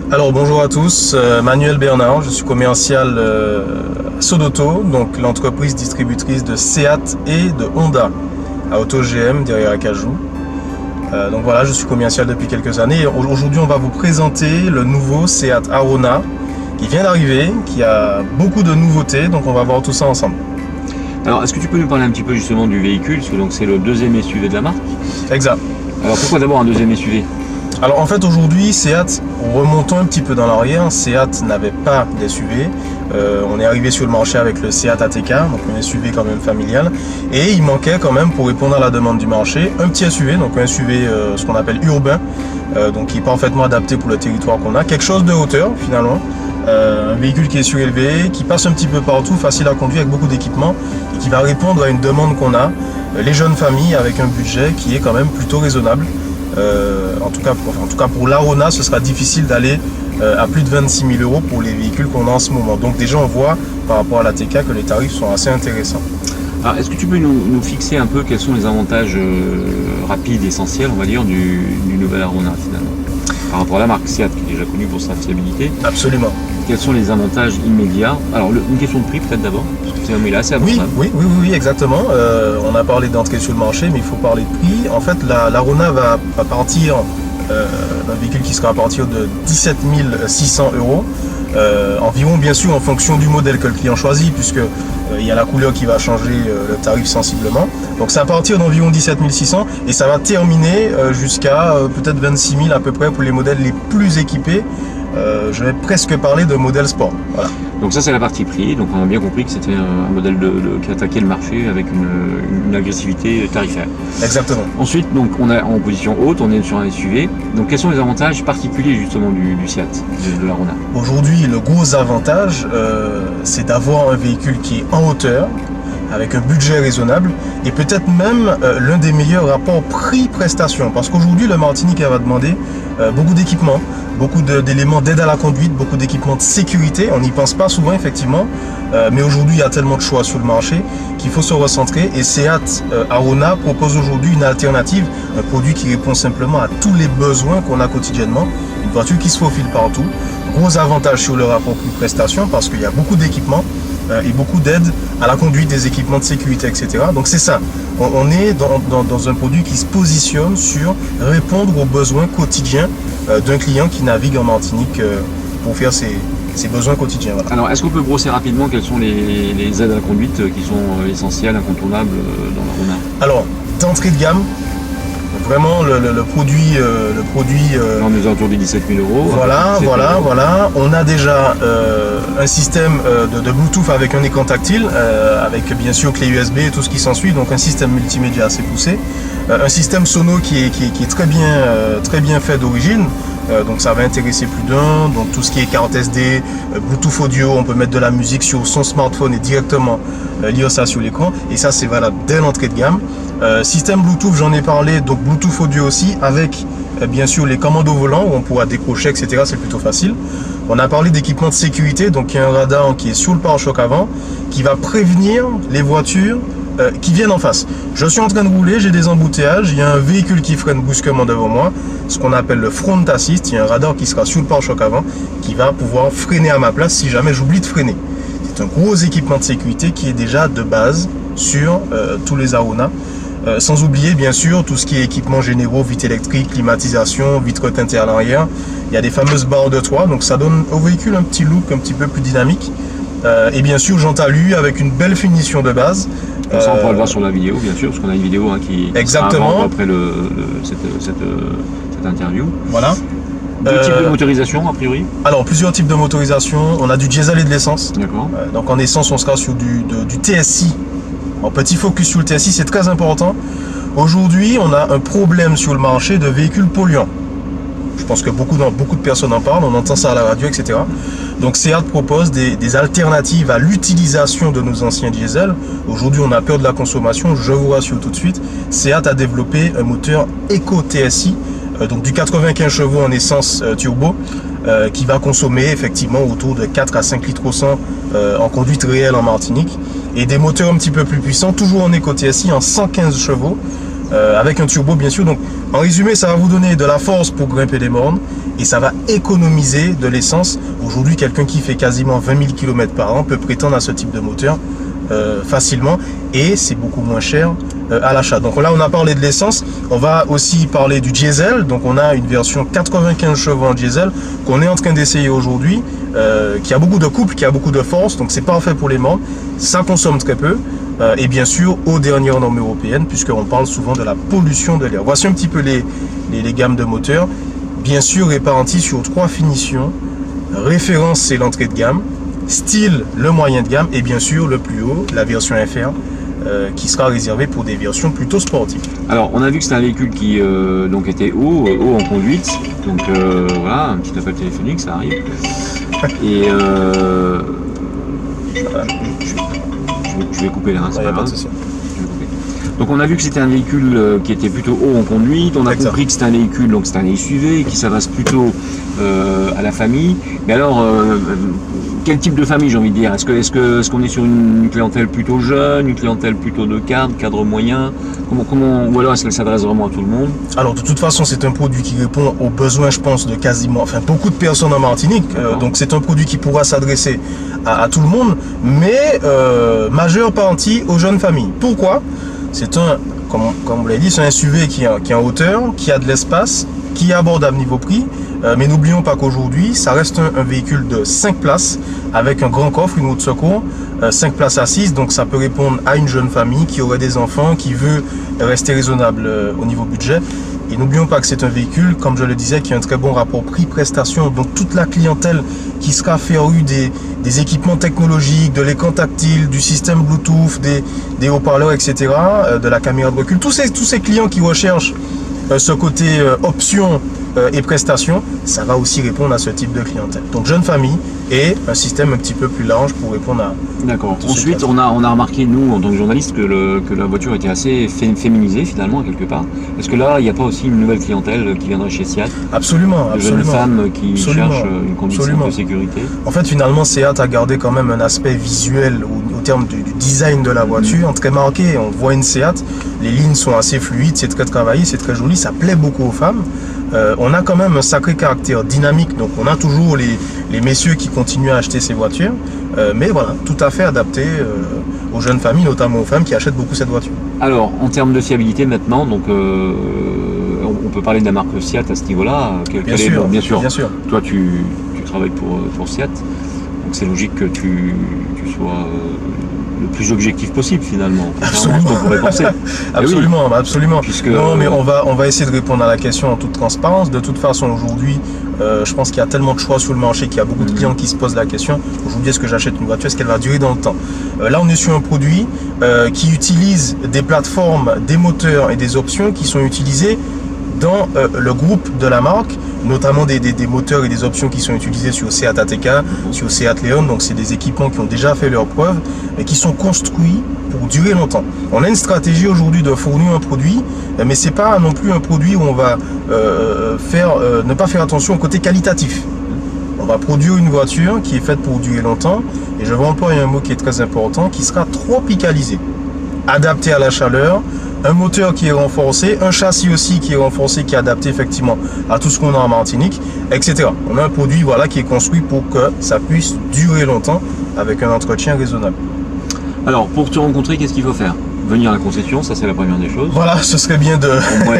Alors bonjour à tous, Manuel Bernard, je suis commercial Sodoto, donc l'entreprise distributrice de Seat et de Honda à Auto GM derrière Acajou. Donc voilà, je suis commercial depuis quelques années. Aujourd'hui, on va vous présenter le nouveau Seat Arona qui vient d'arriver, qui a beaucoup de nouveautés, donc on va voir tout ça ensemble. Alors, est-ce que tu peux nous parler un petit peu justement du véhicule, parce que c'est le deuxième SUV de la marque? Exact. Alors pourquoi d'abord un deuxième SUV? Alors en fait aujourd'hui Seat, remontons un petit peu dans l'arrière, Seat n'avait pas d'SUV, on est arrivé sur le marché avec le Seat ATK, donc un SUV quand même familial, et il manquait quand même pour répondre à la demande du marché un petit SUV, donc un SUV ce qu'on appelle urbain, donc qui est parfaitement adapté pour le territoire qu'on a, quelque chose de hauteur finalement, un véhicule qui est surélevé, qui passe un petit peu partout, facile à conduire avec beaucoup d'équipements et qui va répondre à une demande qu'on a, les jeunes familles avec un budget qui est quand même plutôt raisonnable. En tout cas pour l'Arona, ce sera difficile d'aller à plus de 26 000 € pour les véhicules qu'on a en ce moment. Donc déjà on voit par rapport à la TK que les tarifs sont assez intéressants. Alors est-ce que tu peux nous fixer un peu quels sont les avantages rapides, essentiels, on va dire, du nouvel Arona finalement, par rapport à la marque Seat qui est déjà connue pour sa fiabilité? Absolument. Quels sont les avantages immédiats? Alors une question de prix peut-être d'abord, parce que c'est assez abordable. Oui, exactement. On a parlé d'entrée sur le marché, mais il faut parler de prix. En fait, l'Arona va partir d'un véhicule qui sera à partir de 17 600 €. Environ, bien sûr, en fonction du modèle que le client choisit, puisque il y a la couleur qui va changer le tarif sensiblement. Donc c'est à partir d'environ 17 600 et ça va terminer jusqu'à peut-être 26 000 à peu près pour les modèles les plus équipés. Je vais presque parler de modèle sport. Voilà. Donc ça c'est la partie prix, donc on a bien compris que c'était un modèle qui attaquait le marché avec une agressivité tarifaire. Exactement. Ensuite, donc on est en position haute, on est sur un SUV. Donc quels sont les avantages particuliers justement du Seat, de l'Arona? Aujourd'hui, le gros avantage, c'est d'avoir un véhicule qui est en hauteur, avec un budget raisonnable et peut-être même l'un des meilleurs rapports prix-prestation, parce qu'aujourd'hui le Martiniquais va demander beaucoup d'équipements, beaucoup d'éléments d'aide à la conduite, beaucoup d'équipements de sécurité. On n'y pense pas souvent effectivement, mais aujourd'hui il y a tellement de choix sur le marché qu'il faut se recentrer, et Seat Arona propose aujourd'hui une alternative, un produit qui répond simplement à tous les besoins qu'on a quotidiennement, une voiture qui se faufile partout. Gros avantage sur le rapport prix-prestation parce qu'il y a beaucoup d'équipements et beaucoup d'aide à la conduite, des équipements de sécurité, etc. Donc c'est ça, on est dans un produit qui se positionne sur répondre aux besoins quotidiens d'un client qui navigue en Martinique pour faire ses besoins quotidiens. Voilà. Alors est-ce qu'on peut brosser rapidement quelles sont les aides à la conduite qui sont essentielles, incontournables dans l'Arona? Alors, d'entrée de gamme, vraiment le produit on est autour des 17 000 €. Voilà. On a déjà un système de Bluetooth avec un écran tactile, avec bien sûr clé USB et tout ce qui s'ensuit, donc un système multimédia assez poussé, un système sono qui est très bien fait d'origine. Donc ça va intéresser plus d'un, donc tout ce qui est carte SD, Bluetooth audio, on peut mettre de la musique sur son smartphone et directement lire ça sur l'écran, et ça c'est valable dès l'entrée de gamme. Système Bluetooth, j'en ai parlé, donc Bluetooth audio aussi, avec bien sûr les commandes au volant où on pourra décrocher, etc. C'est plutôt facile. On a parlé d'équipement de sécurité, donc il y a un radar qui est sur le pare-choc avant, qui va prévenir les voitures qui viennent en face. Je suis en train de rouler, j'ai des embouteillages, il y a un véhicule qui freine brusquement devant moi, ce qu'on appelle le front assist. Il y a un radar qui sera sur le pare-choc avant, qui va pouvoir freiner à ma place si jamais j'oublie de freiner. C'est un gros équipement de sécurité qui est déjà de base sur tous les Arona. Sans oublier bien sûr tout ce qui est équipements généraux, vitres électriques, climatisation, vitres teintées à l'arrière. Il y a des fameuses barres de toit, donc ça donne au véhicule un petit look un petit peu plus dynamique. Et bien sûr jantes alu avec une belle finition de base. Comme ça on pourra le voir sur la vidéo bien sûr, parce qu'on a une vidéo qui exactement sera après cette interview. Voilà. Deux types de motorisation a priori? Alors plusieurs types de motorisation, on a du diesel et de l'essence. D'accord. Donc en essence on sera sur du TSI. En petit focus sur le TSI, c'est très important. Aujourd'hui on a un problème sur le marché de véhicules polluants. Je pense que beaucoup de personnes en parlent, on entend ça à la radio, etc. Donc Seat propose des alternatives à l'utilisation de nos anciens diesels. Aujourd'hui on a peur de la consommation, je vous rassure tout de suite. Seat a développé un moteur Eco TSI, donc du 95 chevaux en essence turbo, qui va consommer effectivement autour de 4 à 5 litres au 100 en conduite réelle en Martinique, et des moteurs un petit peu plus puissants, toujours en Eco TSI, en 115 chevaux, avec un turbo bien sûr. Donc en résumé, ça va vous donner de la force pour grimper des bornes et ça va économiser de l'essence. Aujourd'hui, quelqu'un qui fait quasiment 20 000 km par an peut prétendre à ce type de moteur facilement, et c'est beaucoup moins cher à l'achat. Donc là, on a parlé de l'essence, on va aussi parler du diesel. Donc on a une version 95 chevaux en diesel qu'on est en train d'essayer aujourd'hui, qui a beaucoup de couple, qui a beaucoup de force, donc c'est parfait pour les membres, ça consomme très peu, et bien sûr aux dernières normes européennes, puisqu'on parle souvent de la pollution de l'air. Voici un petit peu les gammes de moteurs, bien sûr réparties sur 3 finitions. Référence, c'est l'entrée de gamme, style, le moyen de gamme, et bien sûr le plus haut, la version FR, qui sera réservée pour des versions plutôt sportives. Alors, on a vu que c'était un véhicule qui donc était haut en conduite. Donc voilà, un petit appel téléphonique, ça arrive. Et je vais couper là, hein, c'est pas grave. Donc on a vu que c'était un véhicule qui était plutôt haut en conduite, on a compris que c'était un véhicule, donc c'est un SUV qui s'adresse plutôt à la famille. Mais alors, quel type de famille, j'ai envie de dire? Est-ce qu'on est sur une clientèle plutôt jeune, une clientèle plutôt de cadre moyen, ou alors est-ce qu'elle s'adresse vraiment à tout le monde? Alors de toute façon, c'est un produit qui répond aux besoins, je pense, de beaucoup de personnes en Martinique. Donc c'est un produit qui pourra s'adresser à tout le monde, mais majeure partie aux jeunes familles. Pourquoi? C'est comme vous l'avez dit, c'est un SUV qui est en hauteur, qui a de l'espace, qui est abordable niveau prix. Mais n'oublions pas qu'aujourd'hui, ça reste un véhicule de 5 places avec un grand coffre, une roue de secours, 5 places assises. Donc ça peut répondre à une jeune famille qui aurait des enfants, qui veut rester raisonnable au niveau budget. Et n'oublions pas que c'est un véhicule, comme je le disais, qui a un très bon rapport prix-prestation. Donc toute la clientèle qui sera férue des équipements technologiques, de l'écran tactile, du système Bluetooth, des haut-parleurs, etc., de la caméra de recul, tous ces clients qui recherchent ce côté option et prestations, ça va aussi répondre à ce type de clientèle. Donc jeune famille et un système un petit peu plus large pour répondre à... D'accord. Ensuite, on a remarqué, nous, en tant que journalistes, que la voiture était assez féminisée, finalement, quelque part. Est-ce que là, il n'y a pas aussi une nouvelle clientèle qui viendrait chez Seat? Absolument. De jeunes femmes qui cherchent une condition de sécurité? En fait, finalement, Seat a gardé quand même un aspect visuel au terme du design de la voiture, très marqué. On voit une Seat, les lignes sont assez fluides, c'est très travaillé, c'est très joli, ça plaît beaucoup aux femmes. On a quand même un sacré caractère dynamique, donc on a toujours les messieurs qui continuent à acheter ces voitures, mais voilà, tout à fait adapté aux jeunes familles, notamment aux femmes qui achètent beaucoup cette voiture. Alors, en termes de fiabilité maintenant, donc on peut parler de la marque Seat à ce niveau-là. Bien sûr. Toi, tu travailles pour Seat, donc c'est logique que tu sois le plus objectif possible finalement. Absolument. Ce qu'on pourrait penser. Absolument. Puisque, non, mais on va essayer de répondre à la question en toute transparence. De toute façon, aujourd'hui, je pense qu'il y a tellement de choix sur le marché qu'il y a beaucoup de clients qui se posent la question. Aujourd'hui, est-ce que j'achète une voiture? Est-ce qu'elle va durer dans le temps? Là, on est sur un produit qui utilise des plateformes, des moteurs et des options qui sont utilisées dans le groupe de la marque, notamment des moteurs et des options qui sont utilisés sur Seat ATK, sur Seat Leon. Donc c'est des équipements qui ont déjà fait leurs preuves et qui sont construits pour durer longtemps. On a une stratégie aujourd'hui de fournir un produit, mais c'est pas non plus un produit où on va ne pas faire attention au côté qualitatif. On va produire une voiture qui est faite pour durer longtemps, et je vais employer un mot qui est très important, qui sera tropicalisé, adapté à la chaleur, un moteur qui est renforcé, un châssis aussi qui est renforcé, qui est adapté effectivement à tout ce qu'on a en Martinique, etc. On a un produit qui est construit pour que ça puisse durer longtemps avec un entretien raisonnable. Alors, pour te rencontrer, qu'est-ce qu'il faut faire? Venir à la concession, ça c'est la première des choses. Voilà, ce serait bien de...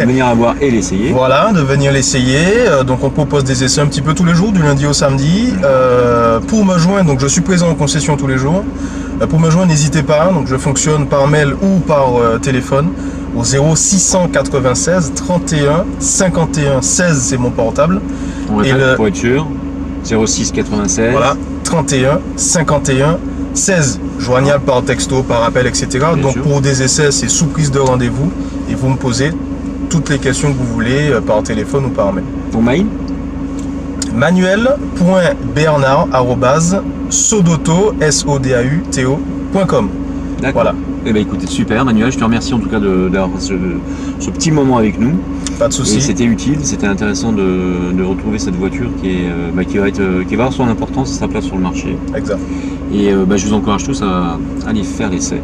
venir la voir et l'essayer. Voilà, de venir l'essayer. Donc on propose des essais un petit peu tous les jours, du lundi au samedi. Pour me joindre, donc je suis présent en concession tous les jours. Pour me joindre, n'hésitez pas. Donc je fonctionne par mail ou par téléphone au 0696 31 51 16, c'est mon portable. On répète pour être sûr. 06 96. Voilà, 31 51 16, joignable par texto, par appel, etc. Bien donc sûr. Pour des essais, c'est sous prise de rendez-vous et vous me posez toutes les questions que vous voulez par téléphone ou par mail. Ton mail? manuel.bernard@sodauto.com. D'accord. Voilà. Eh bien écoutez, super Manuel, je te remercie en tout cas d'avoir ce petit moment avec nous. Pas de souci. C'était utile, c'était intéressant de retrouver cette voiture qui va avoir son importance et sa place sur le marché. Exact. Et je vous encourage tous à aller faire l'essai.